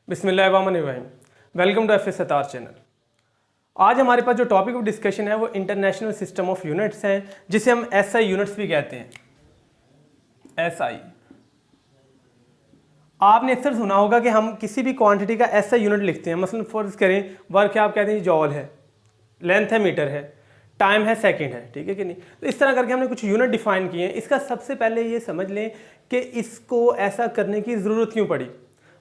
बिस्मिल्लाहिर्रहमानिर्रहीम। Welcome to F Sattar channel. आज हमारे पास जो टॉपिक ऑफ डिस्कशन है वो इंटरनेशनल सिस्टम ऑफ यूनिट्स है, जिसे हम एसआई यूनिट्स भी कहते हैं। एसआई आपने अक्सर सुना होगा कि हम किसी भी क्वांटिटी का एसआई यूनिट लिखते हैं। मसलन फर्ज करें वर्क है, आप कहते हैं जॉल है, लेंथ है मीटर है, टाइम है सेकंड है, ठीक है कि नहीं। तो इस तरह करके हमने कुछ यूनिट डिफाइन किए हैं। इसका सबसे पहले ये समझ लें कि इसको ऐसा करने की ज़रूरत क्यों पड़ी।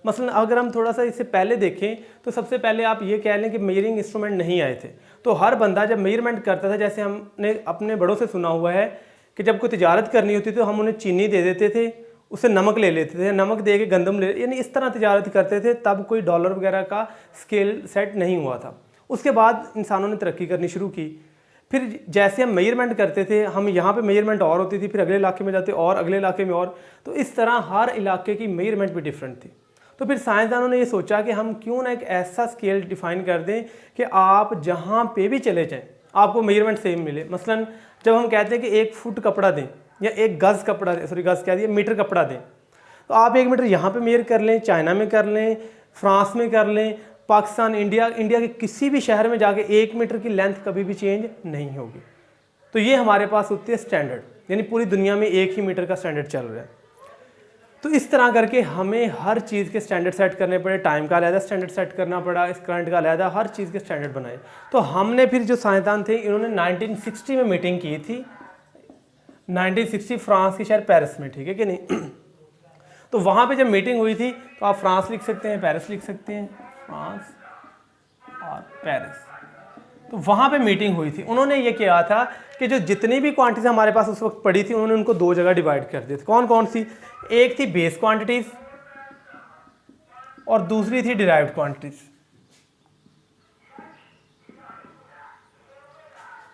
मसलन अगर हम थोड़ा सा इससे पहले देखें तो सबसे पहले आप ये कह लें कि मेजरिंग इंस्ट्रूमेंट नहीं आए थे, तो हर बंदा जब मेजरमेंट करता था, जैसे हमने अपने बड़ों से सुना हुआ है कि जब कोई तिजारत करनी होती तो हम उन्हें चीनी दे देते थे, उससे नमक ले लेते थे, नमक दे के गंदम ले, यानी इस तरह तिजारत करते थे। तब कोई डॉलर वगैरह का स्केल सेट नहीं हुआ था। उसके बाद इंसानों ने तरक्की करनी शुरू की। फिर जैसे हम मेजरमेंट करते थे, हम यहाँ पे मेजरमेंट और होती थी, फिर अगले इलाके में जाते और अगले इलाके में और, तो इस तरह हर इलाके की मेजरमेंट भी डिफरेंट थी। तो फिर साइंसदानों ने ये सोचा कि हम क्यों ना एक ऐसा स्केल डिफाइन कर दें कि आप जहाँ पे भी चले जाएं आपको मेजरमेंट सेम मिले। मसलन जब हम कहते हैं कि 1 फुट कपड़ा दें या 1 गज़ कपड़ा दें, सॉरी गज़ कह दिए, मीटर कपड़ा दें, तो आप 1 मीटर यहाँ पे मेजर कर लें, चाइना में कर लें, फ्रांस में कर लें, पाकिस्तान, इंडिया के किसी भी शहर में जाके 1 मीटर की लेंथ कभी भी चेंज नहीं होगी। तो ये हमारे पास होती है स्टैंडर्ड, यानी पूरी दुनिया में एक ही मीटर का स्टैंडर्ड चल रहा है। तो इस तरह करके हमें हर चीज़ के स्टैंडर्ड सेट करने पड़े, टाइम का अलहदा स्टैंडर्ड सेट करना पड़ा, इस करंट का अलहदा, हर चीज़ के स्टैंडर्ड बनाए। तो हमने फिर जो साइंसदान थे इन्होंने 1960 में मीटिंग की थी, 1960 फ्रांस के शहर पेरिस में, ठीक है कि नहीं। तो वहाँ पे जब मीटिंग हुई थी तो आप फ्रांस लिख सकते हैं, पेरिस लिख सकते हैं, फ्रांस और पेरिस। तो वहाँ पे मीटिंग हुई थी। उन्होंने ये किया था कि जो जितनी भी क्वांटिटीज हमारे पास उस वक्त पड़ी थी उन्होंने उनको 2 जगह डिवाइड कर दिए थे। कौन कौन सी? एक थी बेस क्वांटिटीज और दूसरी थी डिराइव्ड क्वांटिटीज।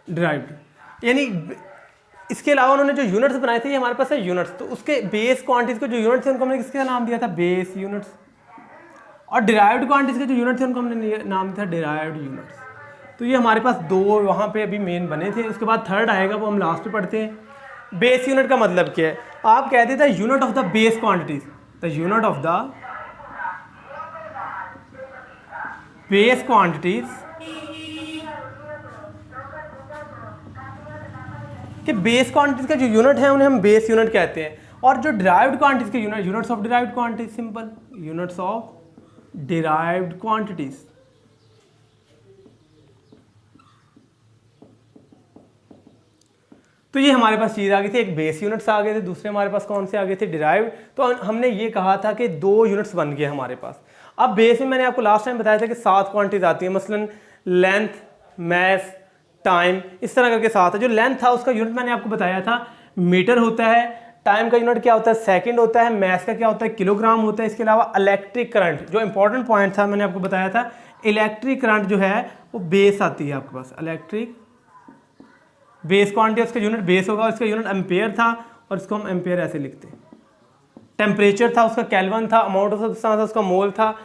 डिराइव्ड यानी इसके अलावा उन्होंने जो यूनिट्स बनाए थे, ये हमारे पास है यूनिट्स, तो उसके बेस क्वांटिटीज को जो यूनिट्स थे उनको हमने किसका नाम दिया था? Base units. और डिराइव्ड क्वांटिटीज के जो यूनिट थे उनको हमने नाम दिया था डिराइव्ड यूनिट्स। तो ये हमारे पास 2 वहाँ पे अभी मेन बने थे। उसके बाद थर्ड आएगा, वो हम लास्ट पे पढ़ते हैं। बेस यूनिट का मतलब क्या है? आप कहते थे unit of the base quantities, the unit of the base quantities, कि बेस क्वांटिटीज का जो यूनिट है उन्हें हम बेस यूनिट कहते हैं। और जो डिराइव्ड क्वांटिटीज के unit, units of derived quantities, simple units of derived quantities. तो ये हमारे पास चीज़ आ गई थी, एक बेस यूनिट्स आ गए थे, दूसरे हमारे पास कौन से आ गए थे? डिराइव्ड। तो हमने ये कहा था कि 2 यूनिट्स बन गए हमारे पास। अब बेस में मैंने आपको लास्ट टाइम बताया था कि 7 क्वांटिटीज आती है, मसलन लेंथ, मैस, टाइम, इस तरह करके 7 है। जो लेंथ था उसका यूनिट मैंने आपको बताया था मीटर होता है, टाइम का यूनिट क्या होता है? सेकंड होता है, मैस का क्या होता है? किलोग्राम होता है। इसके अलावा इलेक्ट्रिक करंट, जो इंपॉर्टेंट पॉइंट था मैंने आपको बताया था, इलेक्ट्रिक करंट जो है वो बेस आती है आपके पास, इलेक्ट्रिक बेस क्वांटिटी, उसका यूनिट बेस होगा, इसका यूनिट एम्पेयर था और इसको हम एम्पेयर ऐसे लिखते हैं। टेम्परेचर था उसका केल्विन था, अमाउंट ऑफ सब्सटेंस था उसका मोल था,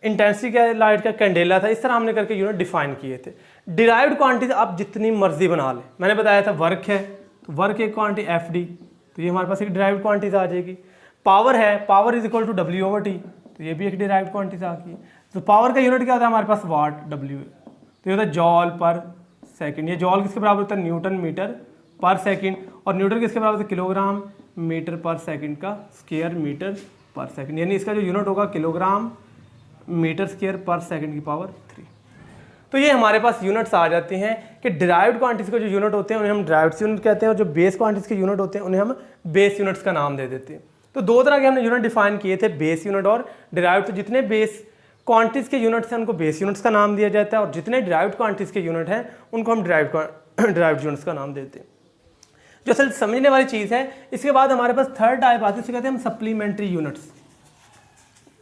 इंटेंसिटी क्या लाइट का कैंडेला था। इस तरह हमने करके यूनिट डिफाइन किए थे। डिराइव्ड क्वांटिटी आप जितनी मर्जी बना लें। मैंने बताया था वर्क है तो वर्क एक क्वांटिटी एफडी, तो ये हमारे पास एक डिराइव्ड क्वांटिटी आ जाएगी। पावर है, power is equal to W/T, तो ये भी एक डिराइव्ड क्वांटिटी आ गई। तो पावर का यूनिट क्या होता है हमारे पास? वाट, W, तो ये होता है जॉल पर सेकंड। ये जॉल किसके बराबर होता है? न्यूटन मीटर पर सेकंड। और न्यूटन किसके बराबर होता है? किलोग्राम मीटर पर सेकंड का स्क्वायर मीटर पर सेकंड, यानी इसका जो यूनिट होगा किलोग्राम मीटर स्क्वायर पर सेकंड की पावर 3। तो ये हमारे पास यूनिट्स आ जाते हैं कि डिराइव्ड क्वांटिटीज के जो यूनिट होते हैं उन्हें हम डिराइव्ड यूनिट कहते हैं, और जो बेस क्वांटिटीज के यूनिट होते हैं उन्हें हम बेस यूनिट्स का नाम दे देते हैं। तो 2 तरह के हमने यूनिट डिफाइन किए थे, बेस यूनिट और डिराइव्ड। तो जितने बेस क्वांटिटीज के यूनिट्स हैं उनको बेस यूनिट्स का नाम दिया जाता है, और जितने डिराइव्ड क्वांटिटीज के यूनिट हैं उनको हम डिराइव्ड यूनिट्स का नाम देते हैं, जो असल समझने वाली चीज़ है। इसके बाद हमारे पास थर्ड टाइप आती है, उसे कहते हैं हम सप्लीमेंट्री यूनिट्स।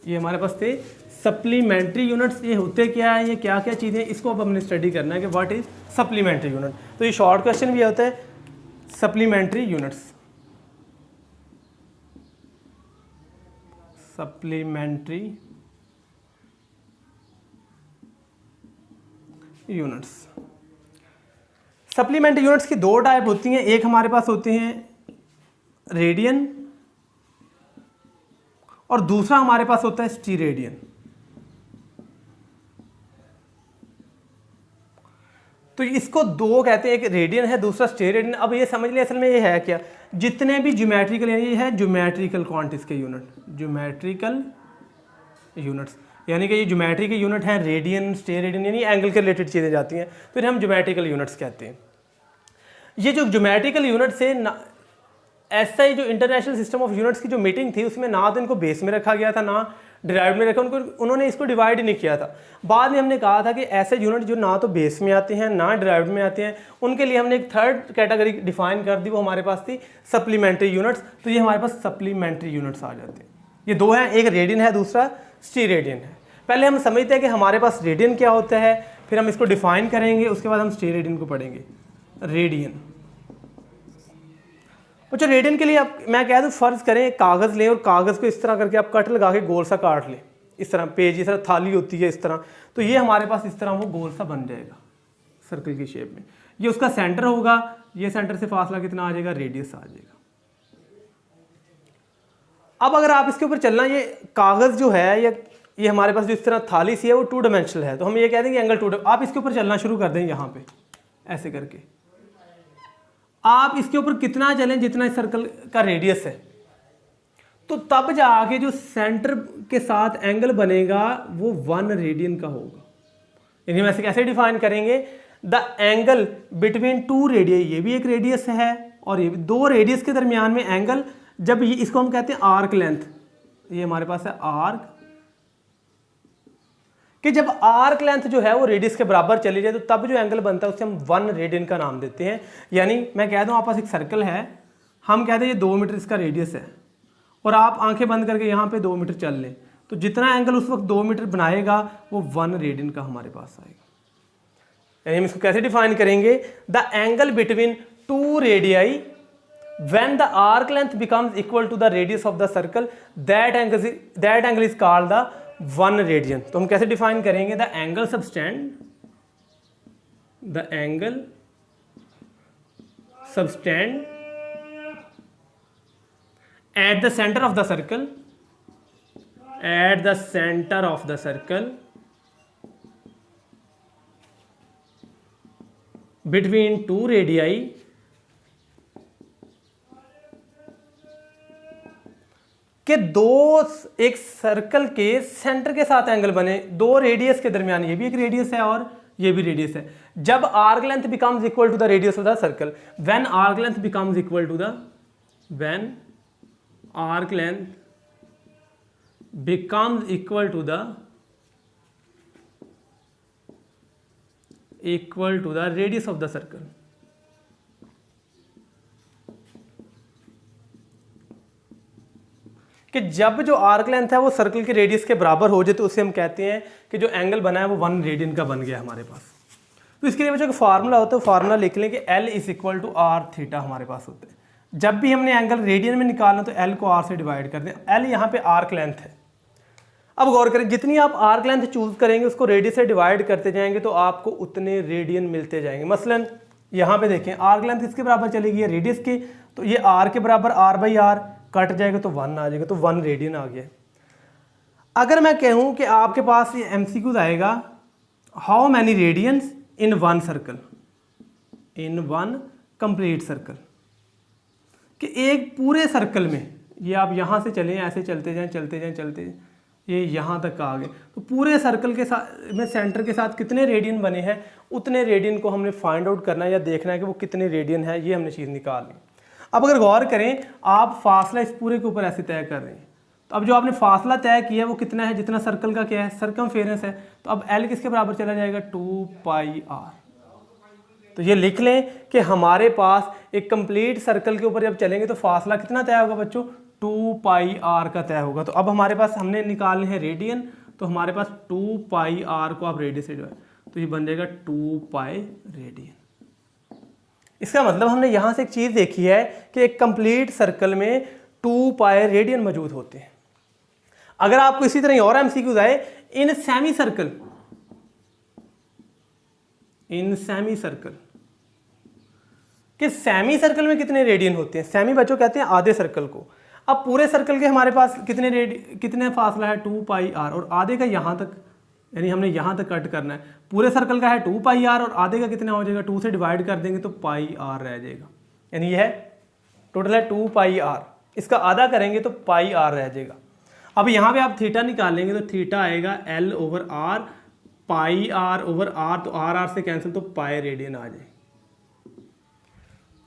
ये हमारे पास थे सप्लीमेंट्री यूनिट्स। ये होते क्या है, ये क्या क्या चीज़ें, इसको अब हमने स्टडी करना है कि व्हाट इज सप्लीमेंट्री यूनिट। तो ये शॉर्ट क्वेश्चन भी होता है, supplementary units, supplementary units. Supplementary units की 2 टाइप होती हैं। एक हमारे पास होते हैं रेडियन और दूसरा हमारे पास होता है स्टीरेडियन। तो इसको दो कहते हैं, एक रेडियन है दूसरा स्टेरेडियन। अब ये समझ लिया असल में ये है क्या, जितने भी ज्योमेट्रिकल, यानी ये है ज्योमेट्रिकल क्वांटिटीज के यूनिट, ज्योमेट्रिकल यूनिट्स, यानी कि ये ज्योमेट्री के यूनिट हैं, रेडियन स्टेरेडियन, यानी एंगल के रिलेटेड चीज़ें जाती हैं, फिर हम ज्योमेट्रिकल यूनिट्स कहते हैं। ये जो ज्योमेट्रिकल यूनिट्स है ऐसा ही जो इंटरनेशनल सिस्टम ऑफ यूनिट्स की जो मीटिंग थी उसमें ना तो इनको बेस में रखा गया था ना डिराइव में रखा, उन्होंने इसको डिवाइड नहीं किया था। बाद में हमने कहा था कि ऐसे यूनिट जो ना तो बेस में आते हैं ना डिराइव में आते हैं, उनके लिए हमने एक थर्ड कैटेगरी डिफाइन कर दी, वो हमारे पास थी सप्लीमेंट्री यूनिट्स। तो ये हमारे पास सप्लीमेंट्री यूनिट्स आ जाते हैं। ये दो हैं, एक रेडियन है दूसरा स्टेरेडियन है। पहले हम समझते हैं कि हमारे पास रेडियन क्या होता है, फिर हम इसको डिफाइन करेंगे, उसके बाद हम स्टेरेडियन को पढ़ेंगे। रेडियन, अच्छा रेडियन के लिए आप मैं कह दूँ फ़र्ज़ करें कागज़ लें और कागज़ को इस तरह करके आप कट लगा के गोल सा काट लें, इस तरह पेज इस तरह थाली होती है इस तरह, तो ये हमारे पास इस तरह वो गोल सा बन जाएगा सर्कल की शेप में। ये उसका सेंटर होगा, ये सेंटर से फासला कितना आ जाएगा, रेडियस आ जाएगा। अब अगर आप इसके ऊपर चलना, ये कागज़ जो है या ये हमारे पास जो इस तरह थाली सी है वो 2 डायमेंशनल है, तो हम ये कह देंगे एंगल 2। आप इसके ऊपर चलना शुरू कर दें यहाँ पे ऐसे करके, आप इसके ऊपर कितना चलें जितना इस सर्कल का रेडियस है, तो तब जाके जो सेंटर के साथ एंगल बनेगा वो 1 रेडियन का होगा। यानी हम ऐसे कैसे डिफाइन करेंगे, द एंगल बिटवीन 2 रेडियस, ये भी एक रेडियस है और ये भी, 2 रेडियस के दरमियान में एंगल, जब ये इसको हम कहते हैं आर्क लेंथ, ये हमारे पास है आर्क, कि जब आर्क लेंथ जो है वो रेडियस के बराबर चली जाए तो तब जो एंगल बनता है उसे हम 1 रेडियन का नाम देते हैं। यानी मैं कह दूं आपके पास एक सर्कल है, हम कहते हैं ये 2 मीटर इसका रेडियस है और आप आंखें बंद करके यहाँ पे 2 मीटर चल लें, तो जितना एंगल उस वक्त 2 मीटर बनाएगा वो 1 रेडियन का हमारे पास आएगा। यानी हम इसको कैसे डिफाइन करेंगे, the angle between 2 radii when the arc length becomes equal to the radius of the circle, that angle is called the 1 radian. तो हम कैसे डिफाइन करेंगे, the angle subtended, the angle subtended at the centre of the circle, at the centre of the circle between 2 radii कि एक circle के centre के साथ angle बने, 2 रेडियस के दरमियान, ये भी एक रेडियस है और ये भी रेडियस है। जब arc length becomes equal to the radius of the circle, when arc length becomes equal to the, when arc length becomes equal to the radius of the circle, कि जब जो आर्क लेंथ है वो circle के radius के बराबर हो जाए तो उसे हम कहते हैं कि जो एंगल बना है वो 1 रेडियन का बन गया हमारे पास। तो इसके लिए बच्चों का फार्मूला होता है, फार्मूला लिख लें कि L = r थीटा हमारे पास होता है। जब भी हमने एंगल रेडियन में निकालना तो L को R से डिवाइड कर दें। L यहाँ पे आर्क लेंथ है। अब गौर करें, जितनी आप आर्क लेंथ चूज करेंगे उसको रेडियस से डिवाइड करते जाएंगे तो आपको उतने रेडियन मिलते जाएंगे। मसलन यहाँ पे देखें आर्क लेंथ किसके बराबर चलेगी, रेडियस की, तो ये r के बराबर r/r कट जाएगा तो 1 आ जाएगा, तो 1 रेडियन आ गया। अगर मैं कहूँ कि आपके पास ये MCQ आएगा, how many radians in 1 circle, in 1 complete circle, कि एक पूरे सर्कल में, ये आप यहाँ से चलें ऐसे चलते जाएं चलते जाएं चलते जाएं, ये यहाँ तक आ गए, तो पूरे सर्कल के साथ में सेंटर के साथ कितने रेडियन बने हैं, उतने रेडियन को हमने फाइंड आउट करना है या देखना है कि वो कितने रेडियन है, ये हमने चीज़ निकालनी। अब अगर गौर करें, आप फासला इस पूरे के ऊपर ऐसे तय कर रहे हैं, तो अब जो आपने फासला तय किया है वो कितना है, जितना सर्कल का क्या है, सरकमफेरेंस है, तो अब L किसके बराबर चला जाएगा, 2πr। तो ये लिख लें कि हमारे पास एक कंप्लीट सर्कल के ऊपर जब चलेंगे तो फासला कितना तय होगा बच्चों, 2πr का तय होगा। तो अब हमारे पास हमने निकालने हैं रेडियन, तो हमारे पास 2πr को आप रेडियस से डिवाइड, तो ये बन जाएगा 2π रेडियन। इसका मतलब हमने यहाँ से एक चीज़ देखी है कि एक कंप्लीट सर्कल में 2π रेडियन मौजूद होते हैं। अगर आपको इसी तरह और MCQ आए, in semi circle, in semi circle, कि सेमी सर्कल में कितने रेडियन होते हैं, सेमी बच्चों कहते हैं आधे सर्कल को। अब पूरे सर्कल के हमारे पास कितने फासला है, 2πr, और आधे का यहाँ तक यानी हमने यहाँ तक कट करना है। पूरे सर्कल का है 2 पाई आर और आधे का कितना हो जाएगा, 2 से डिवाइड कर देंगे तो पाई आर रह जाएगा। यानी यह टोटल है 2 पाई आर, इसका आधा करेंगे तो पाई आर रह जाएगा। अब यहाँ पे आप थीटा निकाल लेंगे तो थीटा आएगा L over R, pi R over R, तो आर आर से कैंसिल तो पाई रेडियन आ जाए।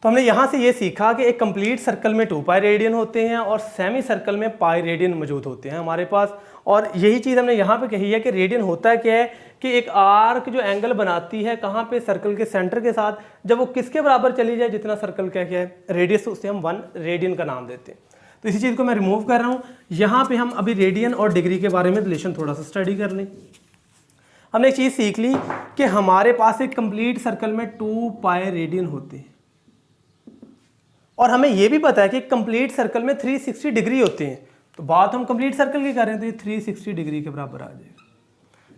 तो हमने यहाँ से ये सीखा कि एक कंप्लीट सर्कल में 2 पाई रेडियन होते हैं और सेमी सर्कल में पाई रेडियन मौजूद होते हैं हमारे पास। और यही चीज़ हमने यहाँ पे कही है कि रेडियन होता है क्या है कि एक आर्क जो एंगल बनाती है कहाँ पे, सर्कल के सेंटर के साथ, जब वो किसके बराबर चली जाए, जितना सर्कल का क्या है रेडियस, उसे हम 1 रेडियन का नाम देते हैं। तो इसी चीज़ को मैं रिमूव कर रहा हूँ। यहाँ पे हम अभी रेडियन और डिग्री के बारे में रिलेशन थोड़ा सा स्टडी कर लें। हमने एक चीज़ सीख ली कि हमारे पास एक कंप्लीट सर्कल में 2 पाई रेडियन होते हैं और हमें यह भी पता है कि कंप्लीट सर्कल में 360 डिग्री होते हैं। तो बात हम कंप्लीट सर्कल की कर रहे हैं तो ये 360 डिग्री के बराबर आ जाएगा।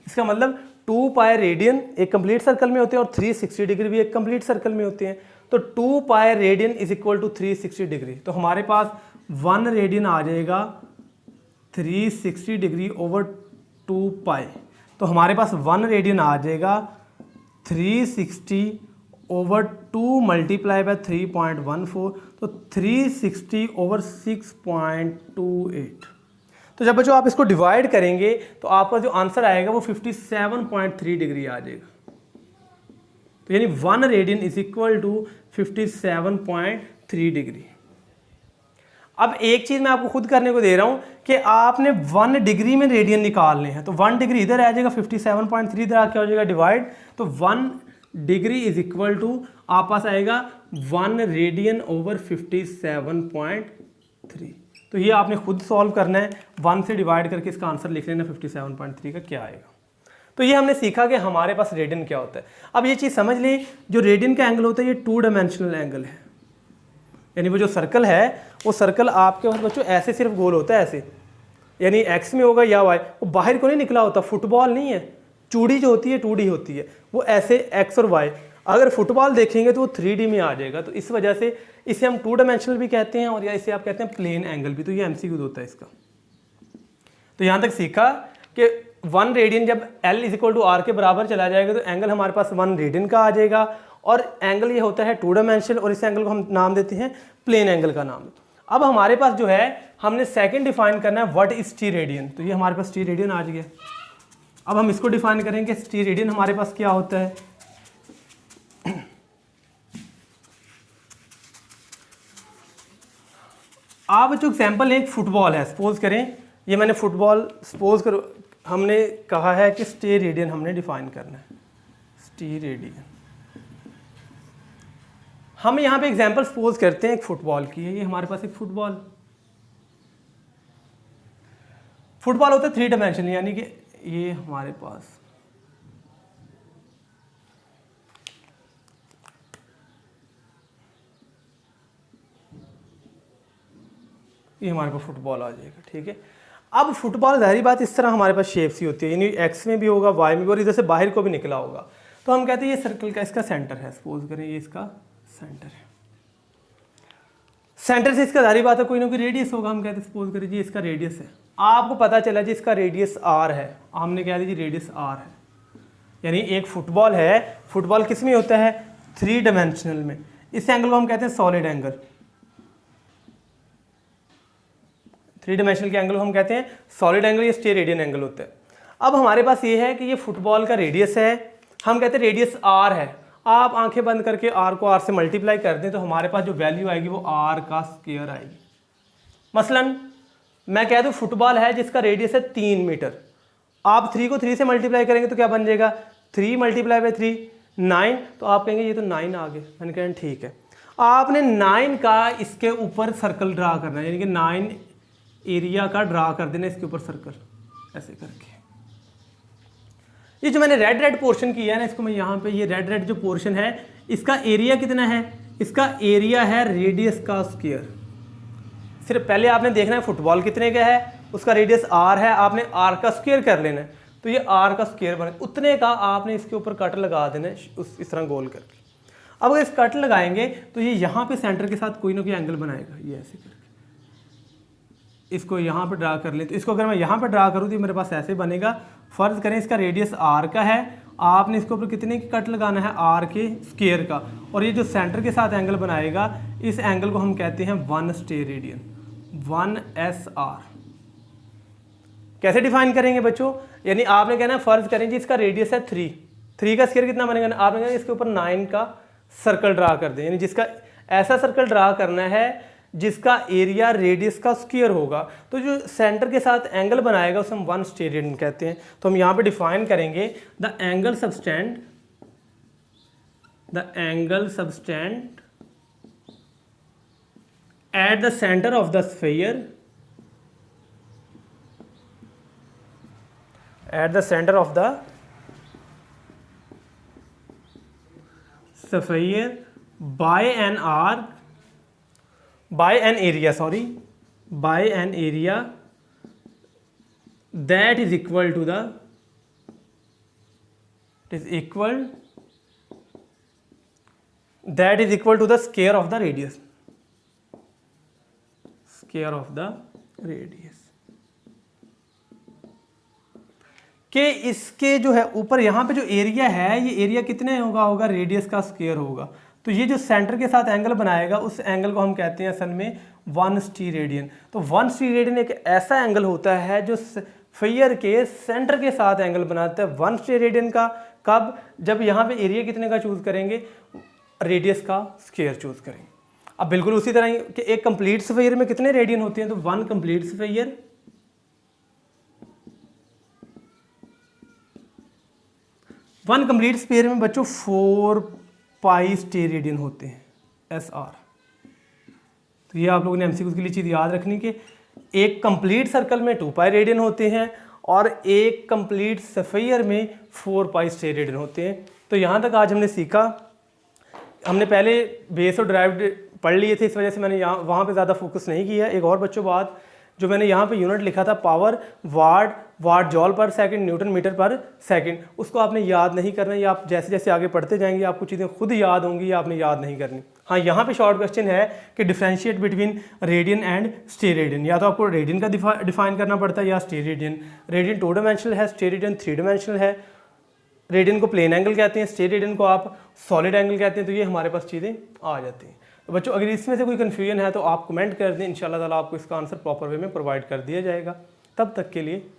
इसका मतलब 2 पाई रेडियन एक कंप्लीट सर्कल में होते हैं और 360 डिग्री भी एक कंप्लीट सर्कल में होते हैं। तो 2 pi radian is equal to 360 degree. तो हमारे पास 1 रेडियन आ जाएगा 360 डिग्री ओवर 2 पाई। तो हमारे पास 1 रेडियन आ जाएगा 360 ओवर 2 मल्टीप्लाई बाय 3.14, तो 360 ओवर 6.28। तो जब बच्चों आप इसको डिवाइड करेंगे तो आपका जो आंसर आएगा वो 57.3 डिग्री आ जाएगा। तो यानी 1 radian is equal to 57.3 degree. अब एक चीज़ मैं आपको खुद करने को दे रहा हूँ कि आपने 1 डिग्री में रेडियन निकालने हैं। तो 1 डिग्री इधर आ जाएगा, 57.3 इधर आके हो जाएगा डिवाइड, तो 1 डिग्री इज इक्वल टू आप पास आएगा 1 रेडियन ओवर 57.3। तो ये आपने खुद सॉल्व करना है, 1 से डिवाइड करके इसका आंसर लिख लेना 57.3 का क्या आएगा। तो ये हमने सीखा कि हमारे पास रेडियन क्या होता है। अब ये चीज़ समझ लें, जो रेडियन का एंगल होता है ये 2 डायमेंशनल एंगल है। यानी वो जो सर्कल है वो सर्कल आपके पास बच्चों ऐसे सिर्फ गोल होता है, ऐसे, यानी एक्स में होगा या वाई, वो बाहर को नहीं निकला होता। फुटबॉल नहीं है, चूड़ी जो होती है 2D होती है, वो ऐसे एक्स और वाई। अगर फुटबॉल देखेंगे तो वो 3D में आ जाएगा। तो इस वजह से इसे हम 2 डायमेंशनल भी कहते हैं और या इसे आप कहते हैं प्लेन एंगल भी। तो ये MCQ होता है इसका। तो यहाँ तक सीखा कि 1 रेडियन जब L is equal to R के बराबर चला जाएगा तो एंगल हमारे पास 1 रेडियन का आ जाएगा और एंगल ये होता है 2 डायमेंशनल और इस एंगल को हम नाम देते हैं प्लेन एंगल का नाम। अब हमारे पास जो है हमने सेकंड डिफाइन करना है व्हाट इज टी रेडियन। तो ये हमारे पास टी रेडियन आ गया। अब हम इसको डिफाइन करेंगे टी रेडियन हमारे पास क्या होता है। आप जो एग्जाम्पल एक फुटबॉल है, सपोज करें ये मैंने फुटबॉल सपोज करो, हमने कहा है कि स्टे रेडियन हमने डिफाइन करना है, स्टे रेडियन। हम यहाँ पे एग्जाम्पल सपोज करते हैं एक फुटबॉल की है। ये हमारे पास एक फुटबॉल होता है 3 डायमेंशन, यानी कि ये हमारे पास फुटबॉल आ जाएगा। ठीक है, अब फुटबॉल जाहिर बात इस तरह हमारे पास शेप सी होती है, यानी एक्स में भी होगा, वाई में भी, और इधर से बाहर को भी निकला होगा। तो हम कहते हैं ये सर्कल का इसका सेंटर है, सपोज करें ये इसका सेंटर है। सेंटर से इसका जाहिर बात है कोई ना कोई रेडियस होगा। हम कहते हैं सपोज करें जी इसका रेडियस है, आपको पता चला जी इसका रेडियस R है, हमने कह दिया जी रेडियस R है। यानी एक फुटबॉल है, फुटबॉल किस में होता है 3 डायमेंशनल में। इस एंगल को हम कहते हैं सॉलिड एंगल, 3 डायमेंशनल के एंगल को हम कहते हैं सॉलिड एंगल, ये स्टे रेडियन एंगल होता है। अब हमारे पास ये है कि ये फुटबॉल का रेडियस है, हम कहते हैं रेडियस R है। आप आंखें बंद करके R को R से मल्टीप्लाई कर दें तो हमारे पास जो वैल्यू आएगी वो R का स्क्वायर आएगी। मसलन मैं कह दूं फुटबॉल है जिसका रेडियस है 3 मीटर, आप 3 को 3 से मल्टीप्लाई करेंगे तो क्या बन जाएगा 3 मल्टीप्लाई बाई 3 9। तो आप कहेंगे ये तो 9 आ गए। मैंने कहा ठीक है, आपने 9 का इसके ऊपर सर्कल ड्रा करना है, यानी कि 9 एरिया का ड्रा कर देना इसके ऊपर सर्कल ऐसे करके। ये जो मैंने रेड पोर्शन किया है ना, इसको मैं यहाँ पे ये रेड जो पोर्शन है इसका एरिया कितना है, इसका एरिया है रेडियस का स्क्वायर। सिर्फ पहले आपने देखना है फुटबॉल कितने का है, उसका रेडियस R है, आपने R का स्क्वायर कर लेना है। तो ये R का स्क्वायर बने उतने का आपने इसके ऊपर कट लगा देना है इस तरह गोल करके। अब अगर इस कट लगाएंगे तो ये यहाँ पे सेंटर के साथ कोई ना कोई एंगल बनाएगा, ये ऐसे करके। इसको यहाँ पे ड्रा कर लें। तो इसको अगर मैं यहाँ पे ड्रा करूँ तो मेरे पास ऐसे बनेगा। फ़र्ज़ करें इसका रेडियस आर का है, आपने इसके ऊपर कितने की कट लगाना है, आर के स्क्वायर का, और ये जो सेंटर के साथ एंगल बनाएगा इस एंगल को हम कहते हैं 1 स्टेरेडियन, 1 SR। कैसे डिफाइन करेंगे बच्चों, यानी आपने कहना है फ़र्ज़ करें जी इसका रेडियस है 3 का स्क्वायर कितना बनेगा, आपने कहना इसके ऊपर 9 का सर्कल ड्रा कर दें, यानी जिसका ऐसा सर्कल ड्रा करना है जिसका एरिया रेडियस का स्क्वायर होगा। तो जो सेंटर के साथ एंगल बनाएगा उसे हम 1 स्टेरेडियन कहते हैं। तो हम यहाँ पे डिफाइन करेंगे the angle subtended at the centre of the sphere by an area that is equal to the square of the radius, कि इसके जो है ऊपर यहाँ पे जो एरिया है ये एरिया कितने होगा रेडियस का स्क्वायर होगा। तो ये जो सेंटर के साथ एंगल बनाएगा उस एंगल को हम कहते हैं असल में 1 स्टीरेडियन। तो 1 स्टीरेडियन एक ऐसा एंगल होता है जो स्फीयर के सेंटर के साथ एंगल बनाता है 1 स्टीरेडियन का। कब, जब यहाँ पे एरिया कितने का चूज करेंगे, रेडियस का स्क्वायर चूज करेंगे। अब बिल्कुल उसी तरह कि एक कंप्लीट स्फीयर में कितने रेडियन होते हैं, तो 1 कंप्लीट स्फीयर 1 कंप्लीट स्फीयर में बच्चों 4 पाई स्टेरेडियन होते हैं, SR। तो ये आप लोगों ने एमसीक्यू के लिए चीज़ याद रखनी कि एक कंप्लीट सर्कल में 2 पाई रेडियन होते हैं और एक कंप्लीट स्फीयर में 4 पाई स्टेरेडियन होते हैं। तो यहाँ तक आज हमने सीखा। हमने पहले बेस और ड्राइव्ड पढ़ लिए थे, इस वजह से मैंने यहाँ वहाँ पे ज़्यादा फोकस नहीं किया। एक और बच्चों बात, जो मैंने यहाँ पे यूनिट लिखा था पावर वाट जॉल पर सेकंड, न्यूटन मीटर पर सेकंड, उसको आपने याद नहीं करना। ये आप जैसे जैसे आगे पढ़ते जाएंगे आपको चीज़ें खुद याद होंगी, या आपने याद नहीं करनी। हाँ, यहाँ पे शॉर्ट क्वेश्चन है कि differentiate between radian and steradian. या तो आपको रेडियन का डिफाइन करना पड़ता है या स्टेरेडियन। रेडियन 2 डायमेंशनल है, स्टेरेडियन 3 डायमेंशनल है। रेडियन को प्लेन एंगल कहते हैं, स्टेरेडियन को आप सॉलिड एंगल कहते हैं। तो ये हमारे पास चीज़ें आ जाती हैं। तो बच्चों अगर इसमें से कोई कन्फ्यूजन है तो आप कमेंट कर दें, इंशाल्लाह ताला आपको इसका आंसर प्रॉपर वे में प्रोवाइड कर दिया जाएगा। तब तक के लिए